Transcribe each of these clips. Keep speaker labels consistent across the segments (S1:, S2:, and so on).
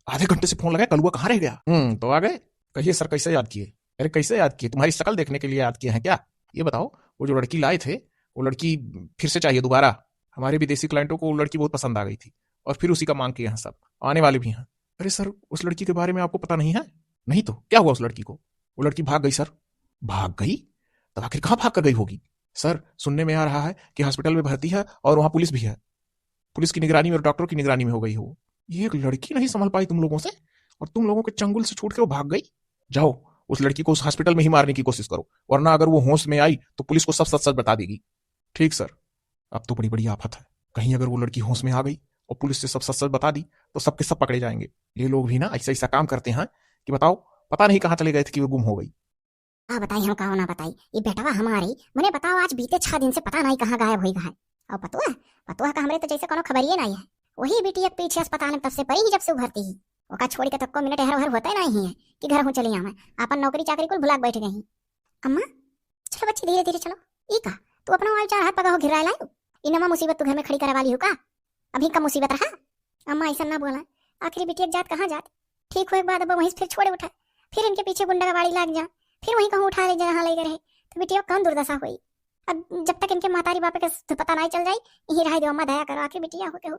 S1: आधे घंटे से फोन लगाया, कलुआ कहाँ रह गया? तो आ गए। कहिए सर, कैसे याद किए? अरे कैसे याद किए? तुम्हारी शक्ल देखने के लिए याद किए हैं क्या? ये बताओ, वो जो लड़की लाए थे, वो लड़की फिर से चाहिए दोबारा? हमारे विदेशी क्लाइंटों को वो लड़की बहुत पसंद आ गई थी और फिर उसी का मांग किए हैं सब, आने वाले भी हैं। अरे सर, उस लड़की के बारे में आपको पता नहीं है? नहीं तो क्या हुआ उस लड़की को? वो लड़की भाग गई सर। भाग गई? तब आखिर कहाँ भाग कर गई होगी? सर, सुनने में आ रहा है कि हॉस्पिटल में भर्ती है और वहां पुलिस भी है। पुलिस की निगरानी में और डॉक्टर की निगरानी में हो गई हो। ये एक लड़की नहीं संभल पाई तुम लोगों से, और तुम लोगों के चंगुल से छूट के वो भाग गई। जाओ, उस लड़की को उस हॉस्पिटल में ही मारने की कोशिश करो, वरना अगर वो होश में आई तो पुलिस को सब सच सच बता देगी। ठीक सर। अब तो बड़ी बड़ी आफत है, कहीं अगर वो लड़की होश में आ गई और पुलिस से सब सच सच बता दी तो सबके सब पकड़े जाएंगे। ये लोग भी ना ऐसा ऐसा काम करते हैं कि बताओ, पता नहीं कहाँ चले गए थे कि वो गुम हो गई।
S2: हाँ बताई, हम कहो ना बताई, ये बेटवा हमारी मुझे बताओ आज बीते 6 दिन से पता नहीं कहाँ गायब हुई है। और पतुआ पतुआ का हमरे तो जैसे कोनो खबरिए नहीं है। वही बेटी एक पीछे अस्पताल में तब से पड़ी ही जब से उभरती ही। ओका छोड़ के तक को मिनट हर होता ही नहीं है कि घर हूँ चली आऊँ। अपन नौकरी चाकरी कुल भुला के बैठ गई। अम्मा चलो बच्ची, धीरे धीरे चलो। ई का तू अपना वाल चार हाथ पका घिरा लाई। इनमा मुसीबत तू घर में खड़ी करवा ली हो का? अभी का मुसीबत रहा? अम्मा ऐसा ना बोला, आखिर बेटी एक जात कहाँ जात। ठीक हो एक बात, अब वहीं फिर छोड़े उठा, फिर इनके पीछे गुंडा का बाड़ी लाग जा, फिर वहीं कहूँ उठा ले जहाँ ले रहे, तो बेटिया कौन दुर्दशा हुई। अब जब तक इनके मातारी बापे का पता नहीं चल जाए, यही रह दो। अम्मा दया करो, आखिर बिटिया होके हो।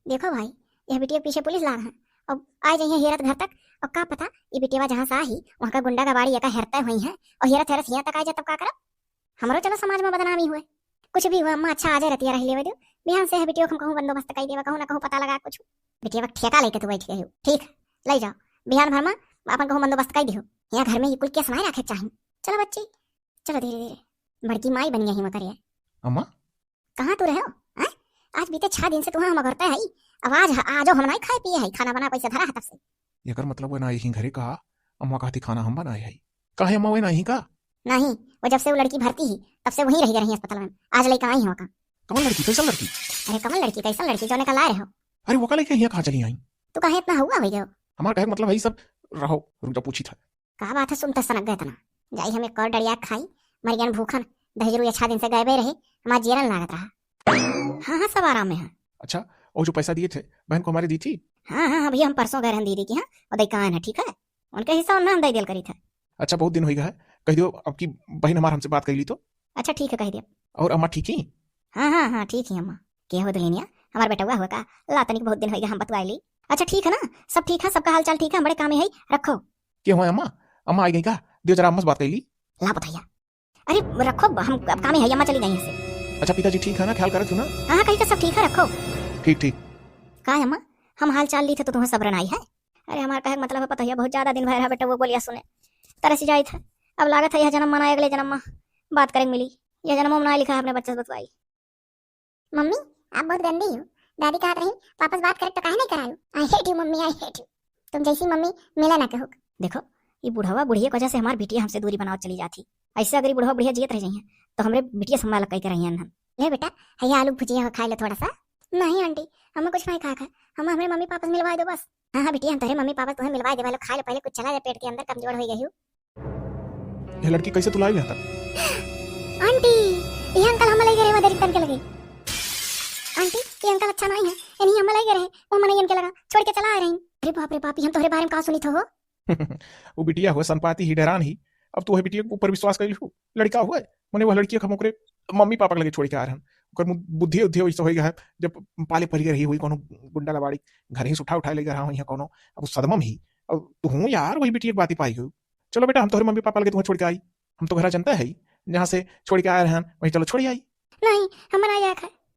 S2: देखो भाई, यह बिटिया पीछे पुलिस लाग है और आ जाइए हेरत घर तक। और का पता ये बिटिया जहाँ से आई वहाँ का गुंडा का बाड़ी हेरते हुई है और हेरत हेरत यहाँ तक आ जाए, तब का करब? हमारो चलो समाज में बदनामी हुए, कुछ भी हुआ। अम्मा अच्छा आ जाए रतिया रह ले दो, बिहान से है बिटिया हम कहूँ बंदोबस्त कर देवा, कहूँ ना कहूँ पता लगा कुछ। बिटिया ठेका लेके तू बैठ गई हो, ठीक ले जाओ बिहान भर में अपन कहूँ बंदोबस्त कर दियो। यहाँ घर में ये कुल क्या समाये रखे चाहिए। चलो बच्ची चलो, धीरे धीरे बड़की माई बन गई मकर।
S1: अम्मा
S2: कहाँ तू रहे हो? आज बीते 6 दिन से तुम्हें हम करते है। अब आजो हम नहीं खाए पिए है, खाना बना पैसा धरा है तब से।
S1: ये कर मतलब वो ना ही घरे का अम्मा कहती खाना हम बनाए है। काहे अम्मा वो नहीं का?
S2: नहीं, वो जब से वो लड़की भर्ती ही तब से वहीं रही अस्पताल में। आज लड़का आई हो का?
S1: कमल लड़की? कैसा लड़की?
S2: अरे कमल लड़की कैसा लड़की जो का ला रहे हो?
S1: अरे वो का लेके यहाँ कहाँ चली आई?
S2: तू कहे इतना हुआ हो गयो?
S1: हमारा कहे मतलब वही सब रहो, रुक जा पूछी था।
S2: कहा बात है, सुनते सनक गए तना। जाई हमें कर डरिया खाई मरियन भूखन दहजरू 6 दिन से गए रहे, हमारा जीरन लागत रहा। हाँ हाँ सब आराम में है।
S1: अच्छा, और जो पैसा दिए थे बहन को हमारे दी थी?
S2: हाँ हाँ भैया, हम परसों गए दीदी की। हाँ और दई कहाँ है, ठीक है, उनके हिस्सा उन्हें हम दई दिल करी था।
S1: अच्छा, बहुत दिन हो गया है, कह दियो अब की बहन हमारे हमसे बात कर ली तो।
S2: अच्छा ठीक है, कह दिया।
S1: और अम्मा ठीक ही?
S2: हाँ हाँ हाँ ठीक है अम्मा। क्या हो दुल्हनिया, हमारा बेटा हुआ का लातनी बहुत दिन हो गया हम बतवाई ली। अच्छा ठीक है ना, सब ठीक है, सबका हाल चाल ठीक है, बड़े काम है रखो।
S1: क्या हुआ अम्मा? अम्मा आई गई का? दियो जरा अम्मा से बात कर ली।
S2: ला बताइया, अरे रखो, हम अब काम है, अम्मा चली गई से।
S1: अच्छा पिताजी ठीक है ना, ख्याल कर ना?
S2: हाँ हाँ कहीं तो सब ठीक है, रखो।
S1: ठीक ठीक।
S2: कहा है अम्मा, हम हाल चाल ली थे तो तुम्हें सब्र नहीं है? अरे हमारा कहे मतलब है पता है, बहुत ज्यादा दिन भर बेटा वो बोलिया सुने तरस जाई था। अब लागत है यह जन्म मना अगले जन्म में बात करेंगे मिली। यह जन्म में लिखा है अपने बच्चे से बतवाई। मम्मी आप बहुत गंदी हो, दादी कहा रही वापस बात करे तो काहे नहीं करायू। I hate you mummy, I hate you. तुम जैसी मम्मी मिला ना कहो। देखो ये बुढ़वा बुढ़िया की वजह से हमारी बिटिया हमसे दूरी बनाओ चली जाती। ऐसे अगर बुढ़वा बुढ़िया जीत रह जाइए तो हमारे बिटिया संभाल कह रही है। ले बेटा है आलू भुजिया खा ले थोड़ा सा। नहीं आंटी हमें कुछ नहीं खा, हम हमें मम्मी पापा से मिलवा दो बस। हाँ हाँ बिटिया, हम तेरे मम्मी पापा तुम्हें मिलवा दे वाले, खा ले पहले, कुछ चला जाए पेट के अंदर, कमजोर हो गई हो।
S1: ये लड़की कैसे तुलाई था?
S2: आंटी ये अंकल हम लगे रहे मदर तन के लगे। आंटी ये अंकल अच्छा नहीं है, इन्हीं हम लगे रहे, वो मने इनके लगा छोड़ के चला आ रही। अरे बाप रे बाप, हम तोहरे बारे में कहा सुनी थो हो।
S1: वो बिटिया हुआ सनपाती ही डरान ही, अब तू है बिटिया के ऊपर विश्वास कर लियो। लड़का हुआ है मने वह लड़की हम ओकरे मम्मी पापा के लगे छोड़ के आ रहे हैं। ओकर बुद्धि उद्धि वैसे हो गया है, जब पाले परी रही हुई कोनो गुंडा लबाड़ी घर ही से उठा ले रहा हूं यहाँ कोनो, अब सदमम ही। अब तू हूँ यार वही बिटिया की बात ही पाई हो। चलो बेटा हम तोहरे मम्मी पापा लगे तुम्हें छोड़ के आई, हम तो घर जनता है ही, जहाँ से छोड़ के आए हैं वहीं चलो छोड़ी आई।
S2: नहीं हम मना आया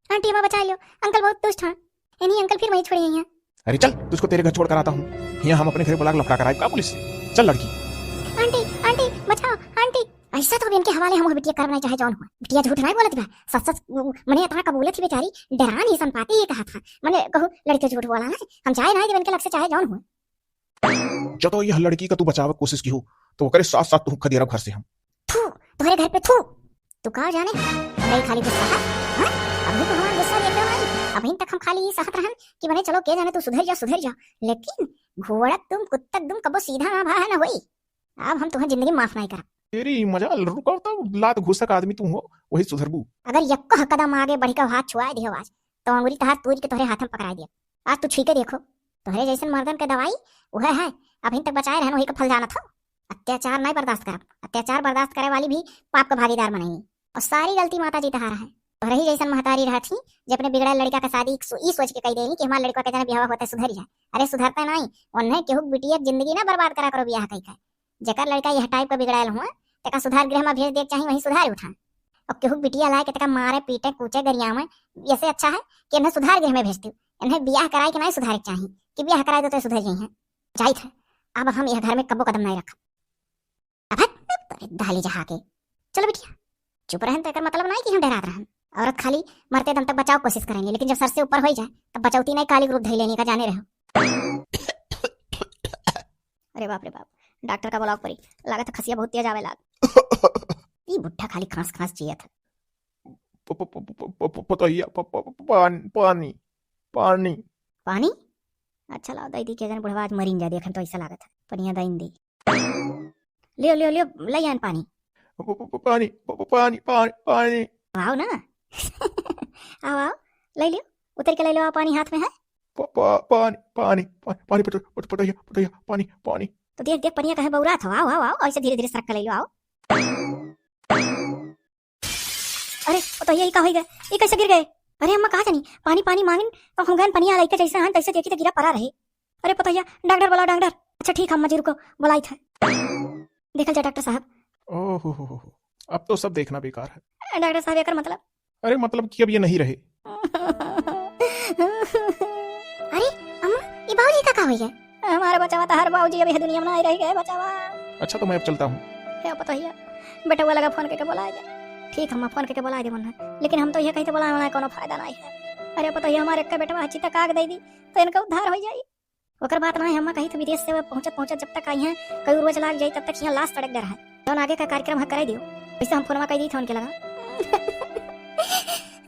S2: आंटी हमें बचा लियो, अंकल बहुत दुष्ट हैं, इन्हीं अंकल फिर वहीं छोड़ी हैं।
S1: अरे चल तुझको तेरे घर छोड़ कर आता हूँ, यहाँ हम अपने घर बुला लफड़ा कर आए का पुलिस से। चल लड़की।
S2: आंटी आंटी बचाओ आंटी। ऐसा तो इनके हवाले हम बिटिया करना चाहे जौन हुआ। बिटिया झूठ नहीं बोलत बा, सच सच मने इतना कबूले थी बेचारी, डरान ही संपाती ये कहा था। मने कहूं लड़के झूठ बोला है, हम चाहे नहीं कि इनके लग से चाहे जौन हुआ।
S1: जब तो यह लड़की का तू बचाव कोशिश की हो तो करे साथ साथ तू खदेरा घर से हम।
S2: थू तुम्हारे घर पे थू, तू कहाँ जाने नहीं खाली गुस्सा है। हां अभी तो हमारा गुस्सा ये क्यों नहीं, अभी तक हम खाली ये सहत रहन कि बने चलो के जाने तू सुधर जा, लेकिन घोड़ा तुम कुत्ता तुम कबो सीधा ना भा ना होई। अब हम तुम्हें जिंदगी माफ नहीं करा।
S1: तेरी मजा रुको तो लात घुसक आदमी तू हो वही सुधरबू।
S2: अगर यक्को कदम आगे बढ़ी का हाथ छुआ दियो आज तो अंगुरी तहार तूर के तोहरे हाथ में पकड़ा दिया। आज तू छीके देखो तोहरे जैसन मर्दन के दवाई वह है, अभी तक बचाए रहन वही का फल जाना था। अत्याचार नहीं बर्दाश्त करब, अत्याचार बर्दाश्त करे वाली भी पाप का भागीदार बनेगी। और सारी गलती माता जी तहारा है। तोहरे ही जैसन महतारी रहती जो अपने बिगड़े लड़का का शादी ई सोच के कही देनी कि हमारे लड़का के जना ब्याह होते सुधर जाए। अरे सुधरता नहीं, उन्हें केहू बिटिया जिंदगी ना बर्बाद करा करो ब्याह कही का। जेकर लड़का यह टाइप का बिगड़ायल हुआ तेका सुधार गृह में भेज दे चाहिए, वही सुधार उठा। और केहू बिटिया लाए के तेका मारे पीटे कूचे गरिया में, ऐसे अच्छा है कि इन्हें सुधार गृह में भेजती। इन्हें ब्याह कराए कि नहीं सुधारे चाहिए कि ब्याह कराए तो सुधर जाई है जाइत है। अब हम यह घर में कबो कदम नहीं रखा। अब दाली जहा के चलो बिटिया चुप रहन, तेकर मतलब नहीं कि हम डरात रहन। औरत खाली मरते दम तक बचाव कोशिश करेंगे, लेकिन जब सर से ऊपर हो जाए तब बचौती नहीं काली रूप धई लेने का जाने रहो। अरे बाप रे बाप, डॉक्टर का बुलाओ परी, लागत खसिया बहुत तेज आवे लाग। ई बुढ़ा खाली खांस खांस जियत है।
S1: पतैया पानी पानी
S2: पानी। अच्छा लाओ दई दी के जन बुढ़वा आज मरीन जा देखन तो ऐसा लागत है। पनिया दईन दी, लियो लियो लियो लई आन पानी
S1: पानी पानी पानी पानी
S2: आओ ना। आओ आओ ले लियो, उतर के ले लो, पानी हाथ में है।
S1: पानी पानी पानी पतैया पतैया पानी पानी।
S2: तो देख देख पनिया कहे बौरा था। आओ आओ आओ ऐसे धीरे धीरे सरक ले लो। आओ। अरे तो यही का हो गए, ये कैसे गिर गए? अरे अम्मा कहा जानी पानी पानी मांगन तो हम गन पनिया लइके जैसे हन तैसे देखी तो गिरा पड़ा रहे। अरे पतैया डॉक्टर बुलाओ डॉक्टर। अच्छा ठीक है अम्मा जी रुको, बुलाई था। देखल जा डॉक्टर साहब।
S1: ओहो अब तो सब देखना बेकार है।
S2: डॉक्टर साहब एकर मतलब?
S1: अरे मतलब कि अब ये नहीं रहे।
S2: अरे अम्मा ये बाबूजी का हो गया? हमारा बचावा तो हर बाबूजी अभी दुनिया में नहीं रह गए बचावा।
S1: अच्छा तो मैं अब चलता हूँ।
S2: क्या पता है बेटा वो लगा फोन करके बुलाया जाए। ठीक हम फोन करके बुला दे वरना, लेकिन हम तो ये कहते बुलाए वाला कोनो फायदा नहीं है। अरे पता है हमारे का बेटा अच्छी तक आग दे दी तो इनका उद्धार हो जाए। ओकर बात नहीं, हम कहीं तो विदेश से पहुंचत पहुंचत जब तक आई हैं कई रोज लाग जाए तब तक यहाँ लाश तड़क रहा है। तो आगे का कार्यक्रम है कराई दियो, वैसे हम फोन में कह दी था उनके लगा।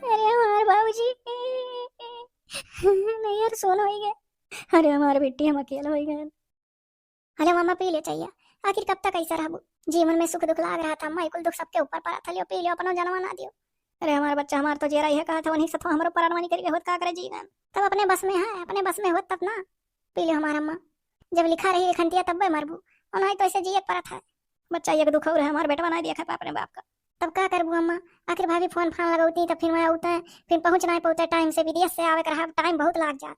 S2: अरे हमारे बाबूजी नहीं यार सोन हो गए। अरे हमारे बेटी हम अकेले हो गए। अरे मामा पी ले चाहिए, आखिर कब तक ऐसा रहबो? जीवन में सुख दुख लाग रहा था, मैं कुल दुख सबके ऊपर पड़ा था। लियो पी लियो, अपनो जनवा ना दियो। अरे हमारा बच्चा हमार तो जेरा ही है कहा था वहीं से तो हमारे ऊपर अनवानी करके होत का करे जीवन। तब अपने बस में है, अपने बस में होत तब ना। पी लियो हमारा अम्मा, जब लिखा रही लिखनतिया तब मरबू और नहीं तो ऐसे जिए पड़ा था। बच्चा ये दुख हो रहा है, हमारे बेटा बना दिया खा अपने बाप का। तब क्या करबू अम्मा? आखिर भाभी फोन फान लगाती तो फिर मैं आउता है, फिर पहुंच नहीं पाते टाइम से, विदेश से आवे कर टाइम बहुत लाग जात।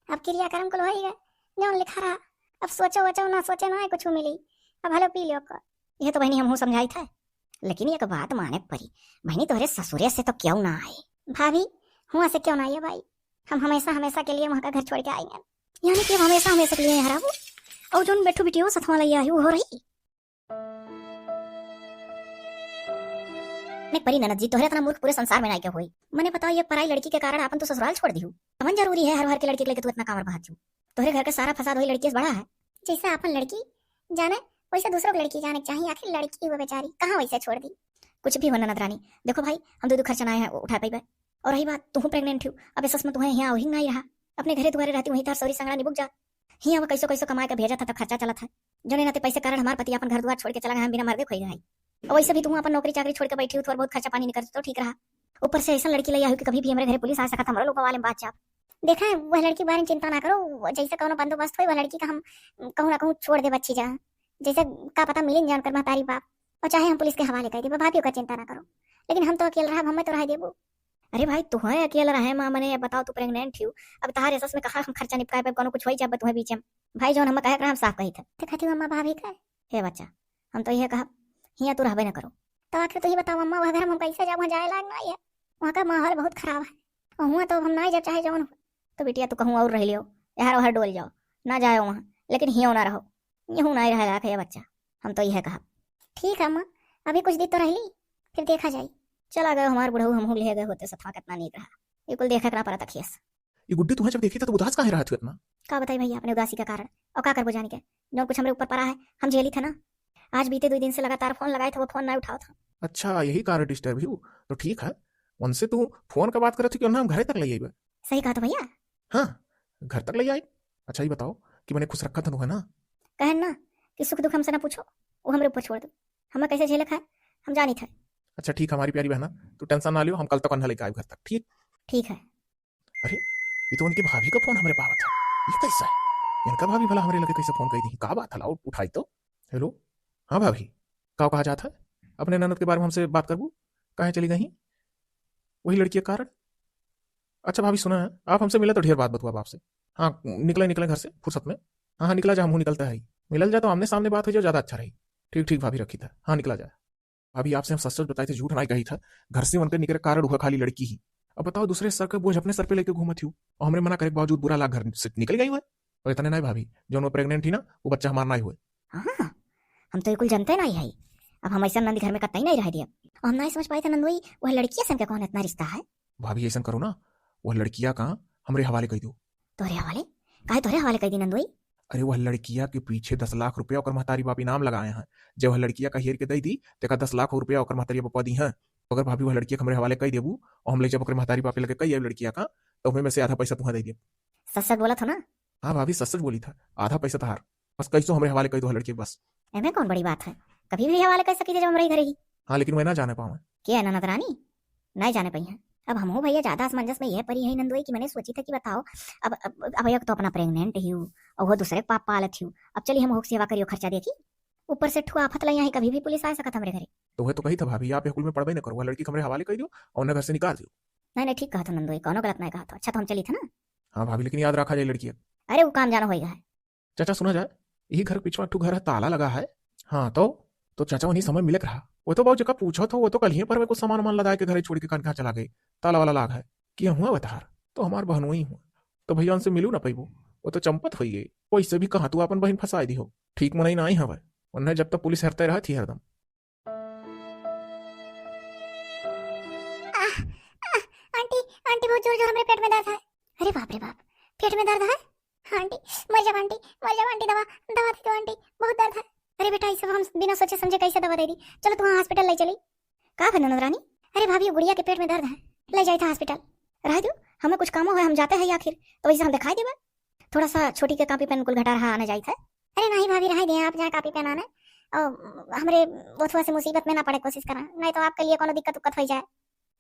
S2: अब क्रियाक्रम कुल हो ही गए जो लिखा रहा। अब सोचो वचो ना सोचे ना कुछ मिली। अब हलो पी लियो का। ये तो बहनी हम समझाई था, लेकिन एक बात माने परी बहनी तोहरे ससुरे से तो क्यों ना आए? भाभी हुआ से क्यों ना आइए भाई? हम हमेशा हमेशा के लिए वहाँ का घर छोड़ के आएंगे, यानी कि हमेशा हमेशा के लिए यहाँ रहूं। और जो बैठो बेटियों सथवा लैया है वो हो रही नहीं परी ननद जी तोहरे इतना मूर्ख पूरे संसार में नहीं क्या हुई। मैंने बताओ ये पराई लड़की के कारण अपन तो ससुराल छोड़ दी हूँ। समझ जरूरी है हर हर के लड़की के लिए तू इतना कामर बहात हूँ। तोहरे घर का सारा फसाद वही लड़की से बड़ा है। जैसे अपन लड़की जाने वैसे दूसरों की लड़की जाने चाहिए। आखिर लड़की वो बेचारी कहाँ वैसे छोड़ दी। कुछ भी होना नदरानी, देखो भाई हम दो खर्चा ना है उठा पाई। और रही बात तू प्रेग्नेंट हूँ, अब सस में तुम्हें यहाँ वही नहीं रहा। अपने घरे तुम्हारे रहती वहीं तार सौरी संगड़ा निबुक जा। ही अब कैसो कैसो कमा के भेजा था तब खर्चा चला था। जो नहीं पैसे कारण हमारे पति अपन घर द्वार छोड़ के चला गया, बिना मर्दे खोई गई। और वैसे भी तुम अपन नौकरी चाकरी छोड़ के बैठी हो तो बहुत खर्चा पानी निकल तो ठीक रहा। ऊपर से ऐसा लड़की ले आई कि कभी भी हमारे घर पुलिस आ सकता। हमारे लोग वाले बात चाप देखा है, वह लड़की बारे में चिंता ना करो। जैसे कौन बंदोबस्त हो वह लड़की का हम कहूँ ना कहूँ छोड़ दे बच्ची जा। जैसे का पता मिले जानकर महतारी बाप, और चाहे हम पुलिस के हवाले कर दे। भाभी का चिंता ना करो, लेकिन हम तो अकेले रहा, हमें तो रह देबो। अरे भाई तू है अकेला रहे माँ मने बताओ तू प्रेग्नेंट थी। अब तहारे सस में कहा हम खर्चा निपकाए पे कोनो कुछ होई जाबे तुम्हें बीच में। भाई जो हम कहे हम साफ कही थे देखती अम्मा भाभी का हे बच्चा हम तो यह कहा हिया तू रहबे ना करो। तो आखिर तो ही बताओ अम्मा वह घर हम कैसे जाओ? वहाँ जाए लाग नहीं है, वहाँ का माहौल बहुत खराब है। और हुआ तो हम ना जब चाहे जाओ तो बेटिया तू कहूँ और रह लियो यार वहाँ डोल जाओ ना जाओ वहाँ, लेकिन हियो ना रहो। यूँ नहीं रह लाख बच्चा, हम तो यह कहा। ठीक है अम्मा अभी कुछ दिन तो रह ली फिर देखा जाए। चला गए हमारे बुढ़ऊ हम ले गए होते सफा कितना नीक रहा। ये कुल देखा करा पड़ा था खेस।
S1: ये गुड्डी तुम्हें जब देखी था तो उदास काहे रहा था इतना?
S2: का बताई भैया अपने उदासी का कारण, और का कर बुझाने के जो कुछ हमारे ऊपर पड़ा है हम झेली था ना। आज बीते 2 दिन से लगातार फोन लगाए थे, वो फोन नहीं उठाओ था।
S1: अच्छा यही कारण डिस्टर्ब हुई तो ठीक है। उनसे तू फोन का बात कर रही थी कि हम घरे तक ले आई?
S2: सही कहा तो भैया।
S1: हाँ घर तक ले आई। अच्छा ये बताओ कि मैंने खुश रखा था तुम्हें ना?
S2: कहन ना कि सुख दुख हमसे ना पूछो, वो हमारे ऊपर छोड़ दो। हमें कैसे झेले खाए हम जानी थे।
S1: अच्छा ठीक हमारी प्यारी बहना तू टेंशन ना लियो, हम कल तक अन्ना लेके आए घर तक। ठीक
S2: ठीक है।
S1: अरे ये तो उनकी भाभी का फोन हमारे पास था। ये कैसा है? इनका भाभी भला हमारे लगे कैसे फोन कर दी? कहा बात हला उठाई तो। हेलो, हाँ भाभी, का कहा जाता है? अपने ननद के बारे में हमसे बात करबू? कहाँ चली गई? वही लड़की के कारण? अच्छा भाभी सुना है, आप हमसे मिले तो ढेर बात बतुआ आपसे। हाँ, निकले निकले घर से फुर्सत में। हाँ हाँ, निकला जा, हम निकलता है। मिलल जाए तो आमने सामने बात हो जाए, ज्यादा अच्छा रही। ठीक ठीक भाभी, रखी था। हाँ, निकला जाए। भाभी आपसे हम सच सच बताए थे, झूठ नहीं कही था। घर से उनके निकले कारण हुआ खाली लड़की ही। अब बताओ, दूसरे सर का बोझ अपने सर पे लेके घूमत हूँ और हमने मना करे के बावजूद बुरा लाग घर से निकल गई हुआ। और इतने नहीं भाभी, जो वो प्रेग्नेंट थी ना, वो बच्चा हमारा नहीं हुए।
S2: हाँ, हम तो बिल्कुल जानते नहीं है। अब हम ऐसा नंद घर में कतई नहीं रह दिया। और हम नहीं समझ पाए थे नंदोई वह लड़की से कौन इतना रिश्ता है।
S1: भाभी ऐसा करो ना, वह लड़कियां कहाँ हमरे हवाले कर दो।
S2: तोरे हवाले? काहे तोरे हवाले कर दी नंदोई?
S1: अरे वह लड़किया के पीछे 10 लाख रुपया और महतारी बाप इनाम लगाए हैं। जब वह लड़किया का हेर के दई दी तो 10 लाख रुपया और महतारी बापा दी हैं। अगर भाभी वह लड़किया हमारे हवाले कर देबू और हम ले जब महतारी बापे लगे कई लड़किया का, तो हमें में से आधा पैसा तुम्हें दे दिए।
S2: सच सच बोला था ना?
S1: हाँ भाभी, सच सच बोली था। आधा पैसा तहार, बस कैसो हमारे हवाले कर दो लड़की बस।
S2: एमे कौन बड़ी बात है, कभी भी हवाले कर सकी जब हमारे घर ही।
S1: हाँ, लेकिन मैं ना जाने पाऊँ।
S2: क्या है ननद रानी, नहीं जाने पाई है। अब हम हो भैया ज्यादा असमंजस में यह परी है नंदोई की मैंने सोची था कि बताओ अब एक तो अपना प्रेग्नेंट ही हूँ और वो दूसरे पाप पालत हूँ। अब चलिए हम हो सेवा करियो, खर्चा देखी ऊपर से ठुआ आफत लाई, कभी भी पुलिस आ सकता हमारे घरे।
S1: तो वह तो कही था भाभी, आप स्कूल में पढ़ाई न करो, वह लड़की हमारे हवाले कर दो और उन्हें घर से निकाल दो।
S2: नहीं नहीं, ठीक कहा था नंदोई, कौनो गलत नहीं कहा था। अच्छा तो हम चली था ना।
S1: हाँ भाभी, लेकिन याद रखा जाए लड़की।
S2: अरे वो काम जाना होगा है।
S1: चाचा सुना जाए, यही घर पीछे ठू घर है, ताला लगा है। हाँ तो चाचा वहीं समय मिले रहा। वो तो बहुत जगह पूछो तो वो तो कल ही पर कुछ सामान वामान लगा के घर छोड़ के कहाँ चला गई। ताला वाला लाग है कि हुआ बता तो हमार बहन वही हुआ, तो भैया उनसे मिलू ना पैबू। वो तो चंपत हो गई, वैसे भी कहा तू अपन बहन फंसा दी हो। ठीक मनाई ना आई हवा, उन्हें जब तक पुलिस हरते रहा थी हरदम।
S2: आंटी आंटी बहुत जोर जोर मेरे पेट में दर्द है। अरे बाप रे बाप, पेट में दर्द है? आंटी मर जाओ, आंटी मर जाओ, आंटी दवा दवा दे दो आंटी, बहुत दर्द है। अरे बेटा इसे हम बिना सोचे समझे कैसे दवा दे दी। चलो तुम हॉस्पिटल ले चली। कहा है ननद रानी? अरे भाभी गुड़िया के पेट में दर्द है, ले जाए था हॉस्पिटल। रह दो, हमें कुछ काम है, हम जाते हैं आखिर, तो वैसे हम दिखाई देवा। थोड़ा सा छोटी के कापी पेन कुल घटा रहा आना जाए था। अरे नहीं भाभी रह दे, आप जहाँ कापी पेन आना और हमारे बथुआ से मुसीबत में ना पड़े कोशिश करना, नहीं तो आपके लिए कोनो दिक्कत उक्कत हो जाए।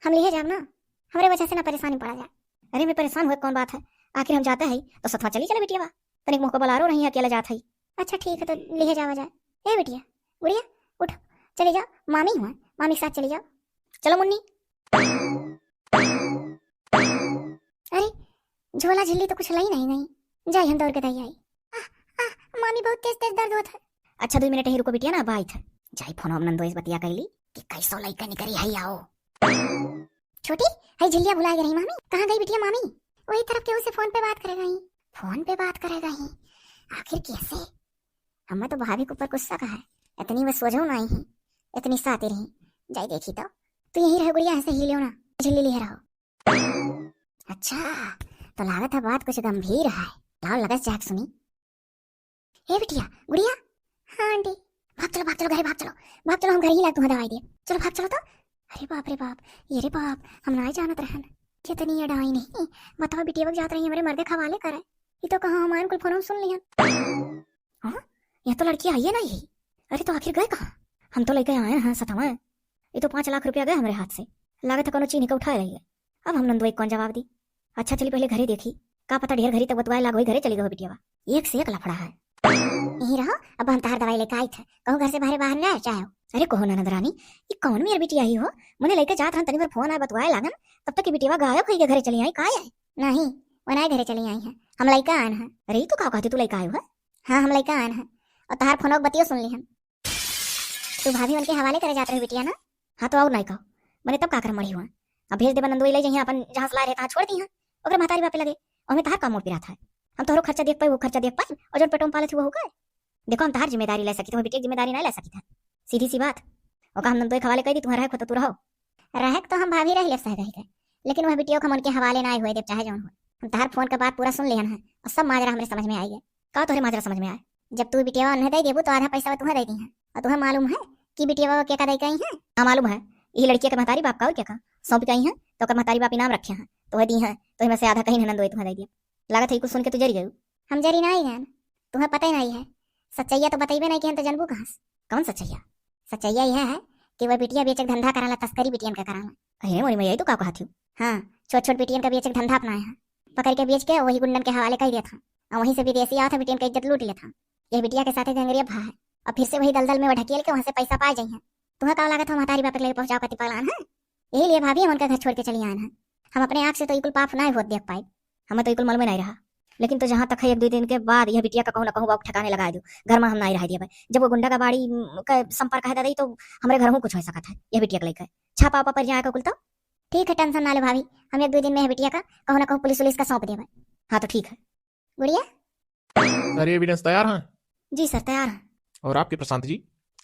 S2: हम लिए जाए ना, हमारे वजह से ना परेशानी पड़ा जाए। अरे मैं परेशान हुए कौन बात है, आखिर हम जाते हैं तो सतवा चली चले बिटिया, तनिक मुँह को बुला रो नहीं अकेला जाता ही। अच्छा ठीक है, तो लिए जावा जाए। ए बिटिया गुड़िया उठ, चले जाओ, मामी हुआ मामी के साथ चले जाओ। चलो मुन्नी। अरे झोला झिल्ली तो कुछ लाई नहीं जाए, हम दौड़ के दई आई। मामी बहुत तेज तेज दर्द होता है। अच्छा 2 मिनट ही रुको बिटिया ना, बाई था जाई फोन हम नंदोइस बतिया कैली कि कैसो लइका निकरी हई आओ। छोटी हई झिल्लिया भुला गई मामी, कहाँ गई बिटिया मामी? वही तरफ के उसे फोन पे बात करे गई। फोन पे बात करे गई, आखिर कैसे? हमें तो भाभी के ऊपर गुस्सा का है, इतनी बस सोझो नहीं है, इतनी साती रही जाई देखी तो यही रह गुड़िया, ऐसे ही लियो ना, झिल्ली लिए रहो। अच्छा तो लागत है बात कुछ गंभीर है, लाओ लगत जाग सुनी। हे बिटिया गुड़िया। हाँ आंटी। भाग चलो घरे, भाग चलो हम घर ही ला तुम्हें दवाई दे। चलो भाग चलो तो। अरे बाप रे बाप, ये रे बाप, हम ना जानत रहन कितनी ये दवाई नहीं। बताओ बिटिया वक्त जात रही हमारे मर्दे खवाले करे, ये तो कहाँ हमारे कुल फोन सुन लिया। हाँ ये तो लड़की आई है ना यही। अरे तो आखिर गए कहाँ? हम तो लेके आए हैं सतवा, ये तो 5 लाख रुपया गए हमारे हाथ से, लागत है कोनो चीनी का उठा रही है। अब हम नंदोई कौन जवाब दी? अच्छा चली पहले घरे देखी, का पता ढेर घरी तक बतवाए लागो घरे चली गई बिटिया, एक से एक लफड़ा है। यही रहो, अब हम तार दवाई लेके आई थे, कहूँ घर से बाहर ना चाहो। अरे कहो ननद रानी, ये कौन मेरी बिटिया आई हो? मुझे लेके जात हन, तनी बार फोन आए बतवाए लागन, तब तक की बिटिया गायब हो गई, घरे चली आई। का है? नहीं वो नहीं घरे चली आई है, हम लइका आन है। अरे तू का कहती तू लइका आई है? हाँ हम लइका आन है, और तार फोन बतियो सुन ली हम। तू भाभी उनके हवाले करे जाते रहे बिटिया ना? हाँ तो और नहीं कहो, मैंने तब का कर मरी हुआ। अब भेज दे नंदोई ले जाइए अपन, जहाँ से लाए रहे छोड़ दी है, और महतारी बापे लगे और मैं तार का मोड़ पिरा था। हम तोहरो खर्चा देख पाए, वो खर्चा देख पाए, और जो पेटों में पाले थे वो हो गए। देखो हम तार जिम्मेदारी ले सकी, तो बेटी की जिम्मेदारी नहीं ले सकी था, सीधी सी बात। और हम नंदोई हवाले कर दी, तुम्हारा है तो तू रहो। रह तो हम भाभी रह ले सह गए, लेकिन वह बिटिया को हम उनके हवाले ना हुए, चाहे जो हम तार फोन के बाद पूरा सुन लिया है, और सब माजरा हमारे समझ में आई है। का तोहरे माजरा समझ में आए? जब तू बिटिया उन्हें दे देबू तो आधा पैसा तुम्हें दे दी है, और तुम्हें मालूम है कि बिटिया क्या दे गई है? हाँ मालूम है, ये लड़की के महतारी बाप का और क्या का सौंप गई है, तो महतारी बाप इनाम रखे हैं तो वह दी है, तो में से आधा कहीं नंदोई तुम्हें दे दिया। लागत है कुछ सुन के तू जरी गई। हम जरी नहीं गए, तुम्हें पता ही नहीं है। सच्चैया तो बताइबे नहीं कि तो जनबू कहाँ से? कौन सच्चैया? सच्चैया यह है कि वह बिटिया बेचक धंधा कराला, तस्करी बिटियन का कराला। अरे मोरी मैं तो का कहा थी। हाँ छोट छोट बिटियन का बेचक धंधा अपनाया है, पकड़ के बेच के वही गुंडन के हवाले कर दिया था, और वहीं से विदेशी आया था, बिटिया का इज्जत लूट लेता। ये बिटिया के साथ गंगरिया भा है, और फिर से वही दलदल में ढकेल के वहां से पैसा पा जाई है। तुम्हें का लागत हम हमारी बाप ले पहुंचाओ कति पगलान है। यही लिए भाभी हम उनका घर छोड़ के चली आए हैं। हम अपने आँख से तो इकुल पाप ना होत देख पाए, हमें तो इकुल मालूम नहीं रहा। लेकिन तो जहाँ तक है 1-2 दिन के बाद यह बिटिया का कहूँ ना कहूँ बाप ठिकाने लगा दो, घर में हम नहीं रह दिया। जब वो गुंडा का बाड़ी का संपर्क है दादी, तो हमारे घर में कुछ हो सकता है। यह बिटिया का लेकर छापा वापा पर जाएगा कुल। तो ठीक है, टेंशन ना लो भाभी, हम 1-2 दिन में बिटिया का कहूँ ना कहूँ पुलिस का सौंप देवे। हाँ तो ठीक है गुड़िया।
S1: सारे एविडेंस तैयार हैं?
S2: जी सर तैयार है।
S1: और आपके प्रशांत जी?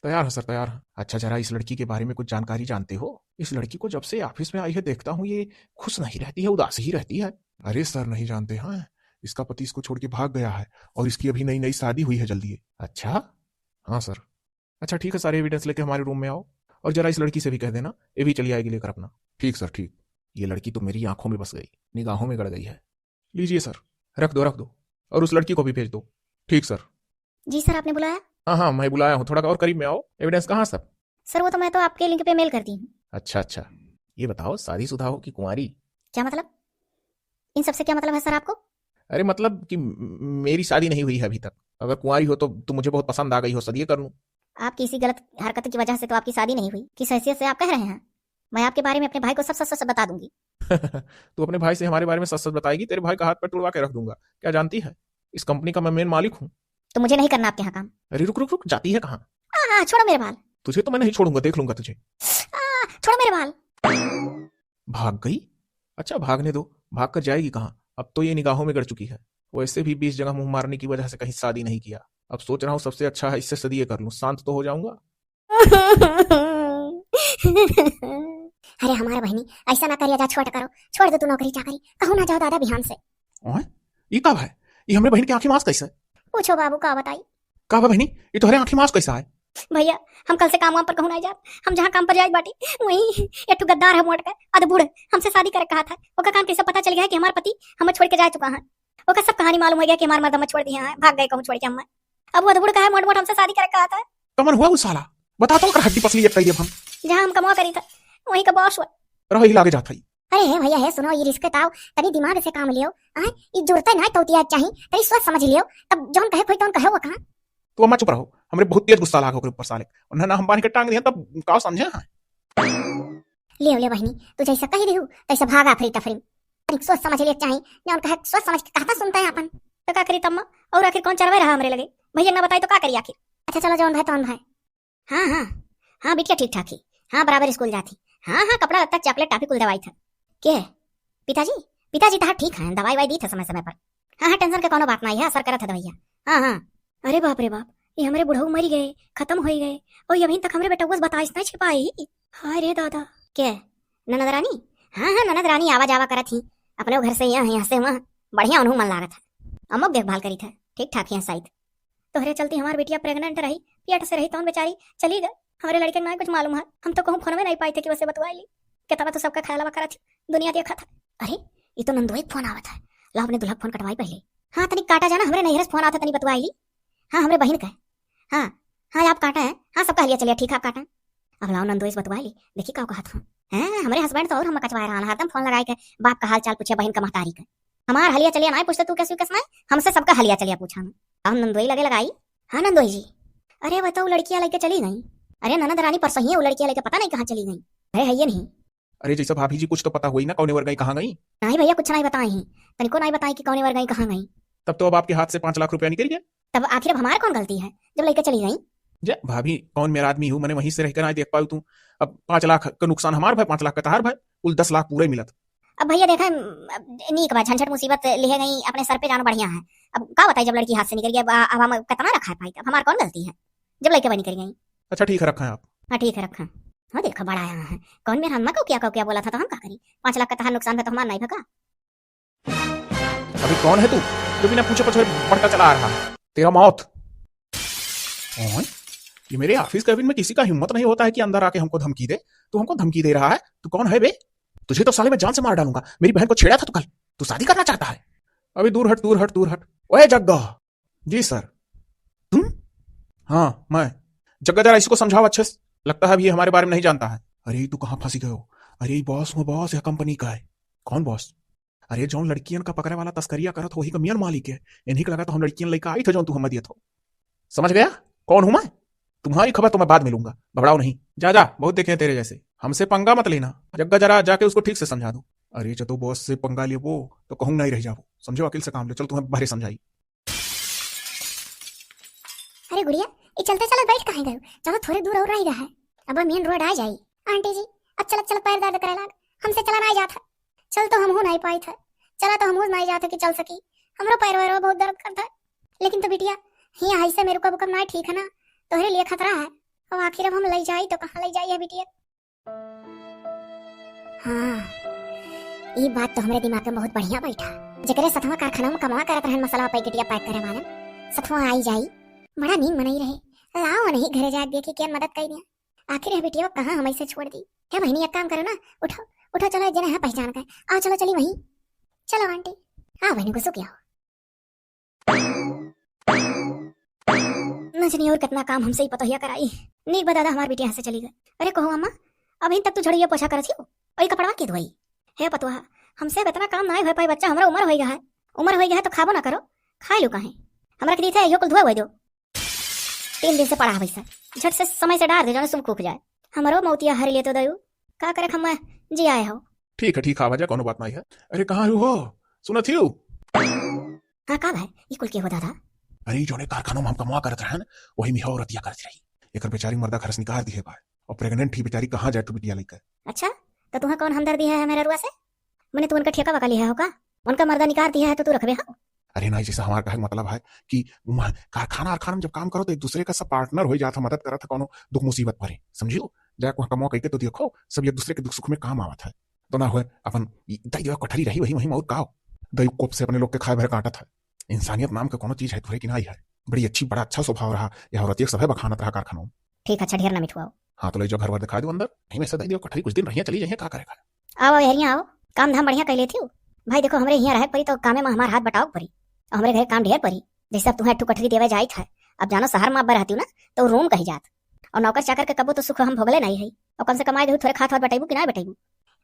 S1: तैयार है सर, तैयार है। अच्छा, जरा इस लड़की के बारे में कुछ जानकारी जानते हो? इस लड़की को जब से ऑफिस में आई है देखता हूँ ये खुश नहीं रहती है, उदास ही रहती है। अरे सर नहीं जानते हैं, इसका पति इसको छोड़ के भाग गया है और इसकी अभी नई नई शादी हुई है जल्दी। अच्छा हाँ सर। अच्छा ठीक है, सारे एविडेंस लेके हमारे रूम में आओ और जरा इस लड़की से भी कह देना ये भी चली आएगी लेकर अपना। ठीक सर ठीक। ये लड़की तो मेरी आंखों में बस गई, निगाहों में गड़ गई है। लीजिए सर, रख दो और उस लड़की को भी भेज दो। ठीक सर।
S2: जी सर आपने बुलाया?
S1: हाँ मैं बुलाया हूँ, थोड़ा और करीब में आओ। एविडेंस कहाँ सब?
S2: सर वो तो मैं तो आपके लिंक पे मेल करती हूँ।
S1: अच्छा, ये बताओ शादीशुदा हो कि कुंवारी?
S2: क्या मतलब? इन सबसे क्या मतलब है सर आपको?
S1: अरे मतलब कि मेरी शादी नहीं हुई है अभी तक, अगर कुंवारी हो तो तुम मुझे बहुत पसंद आ गई हो, सदिये कर लूं।
S2: आप किसी गलत हरकत की वजह से तो आपकी शादी नहीं हुई, किस हैसियत से आप कह रहे हैं? मैं आपके बारे में अपने भाई को सब सच बता दूंगी।
S1: तू अपने भाई से हमारे बारे में सच सच बताएगी? तेरे भाई का हाथ पर तुड़वा के रख दूंगा। क्या जानती है इस कंपनी का मैं मेन मालिक हूँ।
S2: तो मुझे नहीं करना आपके यहाँ काम।
S1: अरे रुक, जाती है कहाँ?
S2: छोड़ो मेरे बाल।
S1: तुझे तो मैं नहीं छोड़ूंगा, देख लूंगा तुझे।
S2: छोड़ो मेरे बाल।
S1: भाग गई? अच्छा भागने दो, भाग कर जाएगी कहाँ, अब तो ये निगाहों में गड़ चुकी है। वैसे भी 20 जगह मुंह मारने की वजह से कहीं शादी नहीं किया। अब सोच रहा हूँ सबसे अच्छा है इससे सदिये कर लूं, शांत तो हो जाऊंगा।
S2: अरे हमारे बहनी ऐसा ना करिए, जा छोड़ दो तू नौकरी चाकरी, कहूँ ना जाओ दादा बिहान से।
S1: ये कब है? ये हमारे बहन की आंखी मांस कैसे?
S2: पूछो बाबू का बताई।
S1: का बहनी ये तुम्हारे आंखी मांस कैसा है?
S2: भैया हम कल से काम पर कहूँ नहीं जात, हम जहाँ काम पर जाए बाटी वही एक गद्दार है मोट का अधबूढ़ हमसे शादी करे कहा था। ओका काम कैसे पता चल गया है कि हमारा पति हमें छोड़ के जा चुका है। ओका सब कहानी मालूम हो गया कि हमारा मर्द हमें छोड़ दिया है, भाग गए कहूँ छोड़ के हमें। अब वो अधबूढ़ का है मोट हमसे शादी करे कहा था।
S1: कमन हुआ उस साला? बताता हूँ हड्डी पसली जब हम
S2: जहाँ हम कमा करी था वही का बॉस हुआ
S1: रहो ही लागे जाता ही।
S2: अरे है भैया है, सुनो ये रिस्क ताओ तनी दिमाग से काम लियो। ये जुड़ता ना तोतिया चाहिए तनी सोच समझ लियो, तब जौन कहे कोई तौन कहे वो कहां।
S1: तो अम्मा चुप रहो, हमरे बहुत तेज गुस्सा लाग ओकरे ऊपर साले, उन्हें ना हम बांध के टांग दिया तब का समझे हां।
S2: ले बहनी तू जैसा कही दिहु तैसा भागा फ्री तफरी, तनी सोच समझ लियो चाहिए, जौन कहे सोच समझ के कहता सुनता है अपन। तो का करी तम्मा, और आखिर कौन चरवे रहा हमरे लगे भैया ना बताई तो का करी आखिर। अच्छा चलो जौन भाई तौन भाई। हां बिटिया ठीक ठाक ही, हां बराबर स्कूल जाती, हां कपड़ा लत्ता चॉकलेट टॉफी कुल दवाई था। के पिताजी तो ठीक है, दवाई दी था समय समय पर। हाँ टेंशन के कोनो बात नहीं है, असर करत है दवाइया। हाँ अरे बाप रे बाप, ये हमारे बुढ़ऊ मरी गए, खत्म हो गए और अभी तक हमारे बेटा बस बताइस नहीं छिपाई। हाय रे दादा। के ननद रानी? हाँ ननद रानी आवा जावा करत थी अपने घर से यहाँ से वहाँ, बढ़िया उन्हों मन लागत है, अमुक देखभाल करी था ठीक ठाक है शायद। तोहरे चलती हमारी बेटिया प्रेग्नेंट रही, पेट से रही तो बेचारी चली गई। हमारे लड़के ना कुछ मालूम है, हम तो कहूँ फोन में नहीं पाई थे कि वैसे बतवाई कितना तो सबका ख्याल करा थी, दुनिया देखा था। अरे ये तो नंदोई फोन आवा था, ला अपने दुल्हा फोन कटवाई पहले। हाँ तनिक काटा जाना, हमारे नैहर से फोन आता तनी बतवाई ली। हाँ हमारे बहन का है। हाँ आप काटा है, हाँ सब कह लिया, चलिए ठीक है आप काटा। अब लाओ नंदोई से बतवाई ली, देखी का कहा था। हमारे हस्बैंड तो और हम कचवा रहा हरदम फोन लगाए के बाप का हाल चाल पूछे, बहन का महतारी का। हमार हलिया चलिए ना पूछते तू कैसे कसना है, हमसे सबका हलिया चलिए पूछा। हम नंदोई लगे लगाई। हाँ नंदोई जी। अरे बताओ लड़कियां लेके चली गई? अरे ननद रानी पर सही है, वो लड़कियां लेके पता नहीं कहाँ चली गई। अरे है ये नहीं।
S1: अरे जैसा भाभी जी कुछ तो पता हुई ना, कौने वर गई कहाँ गई?
S2: नहीं भैया कुछ नहीं बताई ही, तनिको नहीं बताई कि कौने वर गई कहाँ गई।
S1: तब तो अब आपके हाथ से 5 लाख रुपया निकल गया।
S2: तब आखिर अब हमारी कौन गलती है जब लेके चली गई?
S1: जे भाभी कौन मेरा आदमी हूँ, मैंने वहीं से रहकर ना देख पाऊ तू। अब 5 लाख का नुकसान हमार भाई, 5 लाख का तहार भाई, कुल 10 लाख पूरे मिलत।
S2: अब भैया देखा नीक बा, झंझट मुसीबत ले गई अपने सर पे, जाना बढ़िया है। अब का बताई जब लड़की हाथ से निकल गया, अब हम कितना रखा है भाई, अब हमारी कौन गलती है जब लेके बनी कर गई।
S1: अच्छा ठीक है रखा है आप।
S2: हाँ ठीक है रखा। हाँ देखा बड़ा आया है, कौन मेरा हम्मा को क्या बोला था तो हम का करी। 5 लाख का तहार नुकसान है तो हमारा नहीं भगा।
S1: अभी कौन है तू जो बिना पूछे पछे बढ़ता चला आ रहा? तेरा मौत। ये मेरे ऑफिस कैबिन में किसी का हिम्मत नहीं होता है कि अंदर आके हमको धमकी दे। तू हमको धमकी दे रहा है? तू कौन है बे? तुझे तो साले मैं जान से मार डालूंगा। मेरी बहन को छेड़ा था तू कल, तू शादी करना चाहता है? अभी दूर हट। ओए जग्गा। जी सर। तुम? हाँ मैं। जग्गा जरा इसको समझाओ अच्छे से, लगता है ये हमारे बारे में नहीं जानता है। अरे तू कहाँ फंसी गए हो? अरे बॉस हूँ, बॉस है कंपनी का है। कौन बॉस? अरे जो लड़कियन का पकड़े वाला तस्करिया करत हो ही का मियन मालिक है, इन्हीं का लगा तो हम लड़कियन लेकर आई थे जो तू हम दिया था। समझ गया कौन हूं मैं? तुम्हारी खबर तो मैं बाद में लूंगा, घबराओ नहीं। जा जा, बहुत देखे हैं तेरे जैसे, हमसे पंगा मत लेना। जग्गा जरा जाके उसको ठीक से समझा दो। अरे जब तो बॉस से पंगा लिए वो तो कहूँ नहीं रह जाओ, समझो अकिल से काम ले। चल तुम्हें बाहर समझाई।
S2: अरे गुड़िया, ये चलते चलते बैठ कहाँ गए? चलो थोड़ी दूर और रह गया है, अब मेन रोड आ जाई। आंटी जी अब चलत चलत पैर दर्द करे लाग, हमसे चला नहीं जाता। चल तो हम हो नहीं पाई था, चला तो हम हो नहीं जाते कि चल सकी। हमरो पैर वैर बहुत दर्द करता है। लेकिन तो बिटिया यहाँ ऐसे मेरे को बुकम नहीं ठीक है ना, तोहरे लिए खतरा है। अब आखिर अब हम ले जाई तो कहाँ ले जाई है बिटिया? हाँ, ये बात तो हमारे दिमाग में बहुत बढ़िया बैठा। जकरे सतवा कारखाना में कमा करत रहन मसाला पैकेटिया पैक करे वाला, सतवा आई जाई बड़ा नींद मनाई रहे। लाओ नहीं घरे जाके देखी क्या मदद कर दिया। आखिर है बिटिया कहाँ हम ऐसे छोड़ दी है? बहनी एक काम करो ना, उठो उठो, चलो जने है पहचान कर आओ, चलो चली वहीं। चलो आंटी हाँ बहनी को सुख आओ। न जानी और कितना काम हमसे ही पतोहिया कराई। नीक बता हमारी बिटिया से चली गई। अरे कहो अम्मा, अभी तक तू झड़िया पोछा करती हो और कपड़वा के धोई है? पतोहा हमसे इतना काम ना हो पाई। बच्चा हमारा उम्र हो गया है, उम्र हो गया है तो खाबो ना करो, खाई लो कहे हमरा के दी थे यो कुल धोए दो। 3 दिन से पड़ा है वैसा, झट से समय से डाल दे जो सुम सूख जाए। हमारो मौतिया हर लिए तो दयू का करे हम जी आए हो।
S1: ठीक है आवाज कोनो बात नहीं है। अरे कहाँ हो सुना थी?
S2: हाँ का भाई ये कुल के हो दादा?
S1: अरे जोने कारखानों में हम कमा करत रहन वही में और रतिया करती रही। एकर बेचारी मर्दा घर से निकाल दी है बाहर और प्रेग्नेंट थी बेचारी, कहाँ जाए तू बिटिया लेकर।
S2: अच्छा तो तुम्हें कौन हमदर्दी है मेरा रुआ से? मैंने तू उनका ठेका वका लिया होगा, उनका मर्दा निकाल दिया है तो तू रखबे हो?
S1: अरे नहीं, जैसे हमारा कहने मतलब है कि कारखाना में जब काम करो तो एक दूसरे का सब पार्टनर हो जाता, मदद करा था कोनो दुख मुसीबत परे, समझियो जाके वहां कमो कहते तो देखो सब एक दूसरे के दुख सुख में काम आवत है। तो ना हुए अपन दई कठरी रही वही वही और काओ दई कोप से अपने लोग के खाए भर काटत है। इंसानियत नाम का कोनो चीज है तुरे की नहीं है। बड़ी अच्छी बड़ा अच्छा स्वभाव रहा, यह औरत एक सब है बखानत रहा कारखानों।
S2: ठीक अच्छा ढेर ना मिठुआओ।
S1: हाँ तो ले जाओ घर वर दिखा दो अंदर, नहीं वैसे दई कठरी कुछ दिन रहिए चली जाइए, क्या करेगा।
S2: आओ यहां आओ, काम धाम बढ़िया कर लेती हूँ भाई। देखो हमरे यहाँ रहे परी तो कामे में हमारा हाथ बटाओ परी, और हमारे घर काम ढेर परी। जैसे अब तुम्हें अट्ठू कठरी देवे जाई था, अब जानो शहर में रहती हूँ ना तो रूम कही जात, और नौकर चाकर के कबो तो सुख हम भोगले नहीं है। और कम से कमाई दे थोड़े खात बटाइबू कि ना बटाइबू?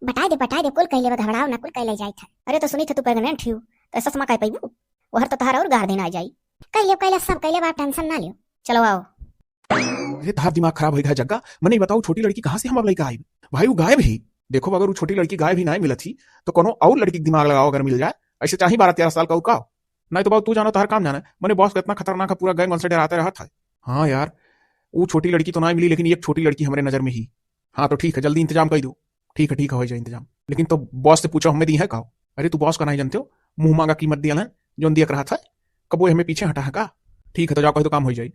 S2: बटाई दे कुल कहले घबराओ ना, कुल कहले जाई था। अरे तो सुनी थे तू प्रेग्नेंट थी तो ऐसा समा कह पाइबू, वहर तो तहार और गार देना आ जाई। कहले सब कहले बात टेंशन ना लियो, चलो आओ।
S1: अरे तार दिमाग खराब हो गया जग्गा, मैंने बताओ छोटी लड़की कहाँ से हम अब लेकर आई भाई? वो गायब ही। देखो अगर वो छोटी लड़की गायब ही नहीं मिली थी तो कोनो और लड़की का दिमाग लगाओ, अगर मिल जाए ऐसे चाहे 12-13 साल का उकाओ। नहीं तो बाबू तू जानो तार काम जाना। मैंने बॉस को इतना खतरनाक है, पूरा गैंग उनसे डराते रहा था। हाँ यार वो छोटी लड़की तो नहीं मिली, लेकिन एक छोटी लड़की हमारे नजर में ही। हाँ तो ठीक है जल्दी इंतजाम कर दो। ठीक है हो जाए इंतजाम, लेकिन तो बॉस से पूछो हमें दी है कहो। अरे तू बॉस का नहीं जानते हो, मुंह मांगा कीमत दिया ना जो दिया रहा था, कब वो हमें पीछे हटा है का? ठीक है तो जाओ कह तो काम हो जाए।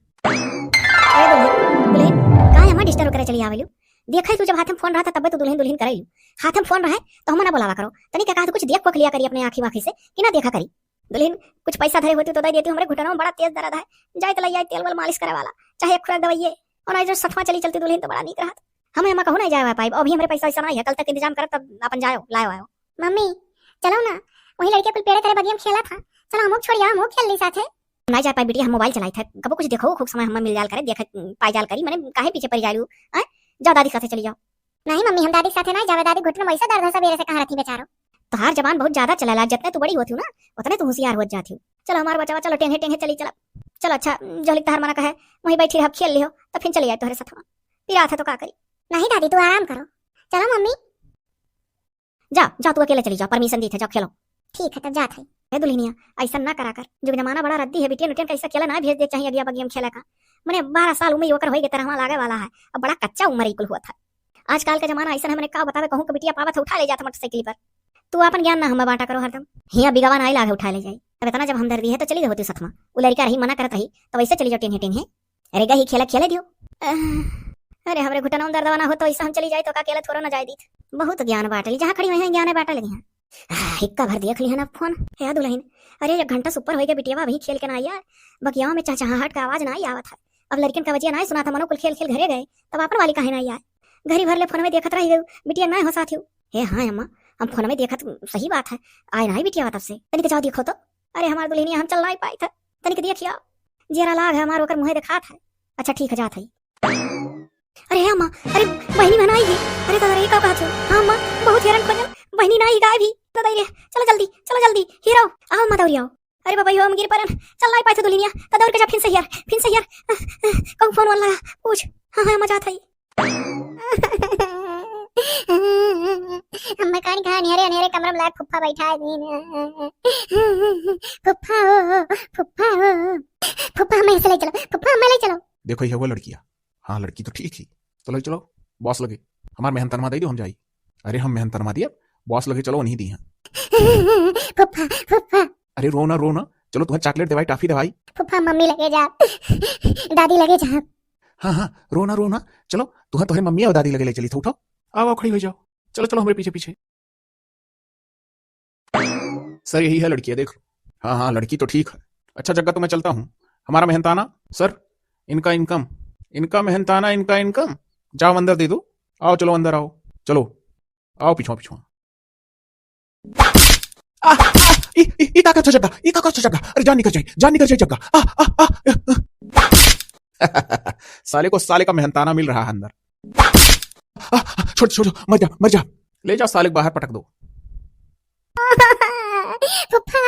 S2: डिस्टर्ब करे चली आवेलू देखै तू जब हाथ में फोन रहा था तब तो दुल्हन करैलू, हाथ में फोन रहे तो हम ना बोलावा करो। तनी क्या कहा तो कुछ देख को लिया करी अपने आंखी वाखी से कि ना देखा करी। दुल्हन कुछ पैसा धरे होती तो दे देती, हमारे घुटनों में बड़ा तेज दर्द है, जाए तो लई तेल वाल मालिश करे वाला, चाहे एक खुराक दवाई और आज सफवा चली चलती दुल्हन तो बड़ा नीक रहा। हमें हम कहू नहीं जाए पाई, अभी हमारे पैसा ऐसा नहीं है, कल तक इंतजाम कर तब अपन जाओ लाओ आओ। मम्मी चलो ना, वही लड़के कुल पेड़े करे बगिया में खेला था, चलो हम छोड़िया हम खेल ली साथे। नहीं जा पाई बिटिया, हम मोबाइल चलाई था, कबो कुछ देखो खूब समय हम मिल जाल करे देख पाई जाल करी, मैंने काहे पीछे पड़ जालू। जाओ दादी साथे चली जाओ। नहीं मम्मी हम दादी साथे नहीं जावे, दादी घुटने में ऐसा दर्द है सवेरे से कहां रहती बेचारो। तो हर जबान बहुत ज्यादा चला, जितने तू बड़ी होती हूं ना उतने तू होशियार हो जाती हूँ। चलो हमारा बचावा, चलो टेंगे टेंगे चली चलो। चलो अच्छा जो लिखता हर मना कहे वहीं बैठी रह खेल लियो तो फिर चली जाए तुम्हारे साथ। पिरा था तो का करी? नहीं दादी तू आराम करो। चलो मम्मी जाओ तू अकेले चली जाओ, परमिशन दी थे, जाओ खेलो। ठीक है तब जात है दुल्हनिया, ऐसा ना करा कर, जो जमाना बड़ा रद्दी है बिटिया नुटियन कैसा खेला ना भेज दे चाहिए अगिया बगिया में खेले का। मैंने 12 साल उम्र होकर होई के तरह लागे वाला है, अब बड़ा कच्चा उम्र इकुल हुआ था। आजकल का जमाना ऐसा है, मैंने का बतावे कहूं कि बिटिया पावत उठा ले जाता मोटरसाइकिल पर। तू अपन ज्ञान ना हमें बांटा करो हरदम, हिया बिगावा नहीं लागे उठा ले जाए। अब इतना जब हमदर्दी है तो चली होती सथमा, वो लड़का रही मना करत रही तो वैसे चली जाओ टेंगे टेंगे। अरे गही खेले दियो। अरे हमारे घुटना में दर्द ना हो तो ऐसा हम चली जाए तो अकेले थोड़ा ना जाए दी। बहुत ज्ञान बांटली, जहाँ खड़ी हुई है ज्ञान बांटा ले हिक्का भर देख ली है ना फोन है दुल्हन। अरे 1 घंटा सुपर हो गया बिटिया वही खेल के ना आया, बगियाओं में चहचहाहट का आवाज ना आवा था। अब लड़किन का वजह ना सुना था, मनो कुल खेल घरे गए तब अपन वाली कहे ना आया। घरी भर ले फोन में देखत रही गई बिटिया ना हो साथ हे। हाँ अम्मा हम फोन में देखत, सही बात है आए ना बिटिया तब से। तनिक जाओ देखो तो, अरे हमारे दुल्हनिया हम चल नहीं पाई था, तनिक देखिया जेरा लाग है हमारे मुँह दिखा था। अच्छा ठीक है जात है। अरे अम्मा अरे बहनी बनाई अरे तो का हाँ अम्मा बहुत हैरान खोजल बहनी ना ही गाय भी तो दैरे चलो जल्दी हीरो आओ मदौरी आओ अरे बाबा यो हम गिर परन चल नहीं पाए दुनिया त दौड़ के जा फिर से यार कौन फोन वाला पूछ हां मजा था हम मकान का अंधेरे अंधेरे कमरे में लायक फुफ्फा बैठा है फुफ्फा हमें ले चलो
S1: देखो ये वो लड़किया, हाँ लड़की तो ठीक ही, तो ले चलो बॉस लगे हमार मेहनतनमा दे दो हम जाई। अरे हम मेहनतनमा दिए बॉस लगे चलो नहीं दी हैं।
S2: फुफ्फा
S1: अरे रो ना चलो तुम्हें चॉकलेट दवाई टाफी दवाई।
S2: फुफ्फा मम्मी लगे जा दादी लगे जा।
S1: हाँ रो ना चलो तुम्हें मम्मी और दादी लगे ले चली। तो उठो आओ खड़ी हो जाओ, चलो हमारे पीछे। सर यही है लड़की है देख लो। हाँ लड़की तो ठीक है। अच्छा जगह तो मैं चलता हूँ। हमारा मेहनताना सर, इनका मेहनताना इनका इनकम जाओ अंदर दे दो। आओ चलो अंदर आओ, चलो आओ पीछो। जगह अरे जान निकल जाए जगह। साले को साले का मेहनताना मिल रहा है अंदर। छोड़ मर जा ले जाओ साले को बाहर पटक दो।
S2: फुफ्फा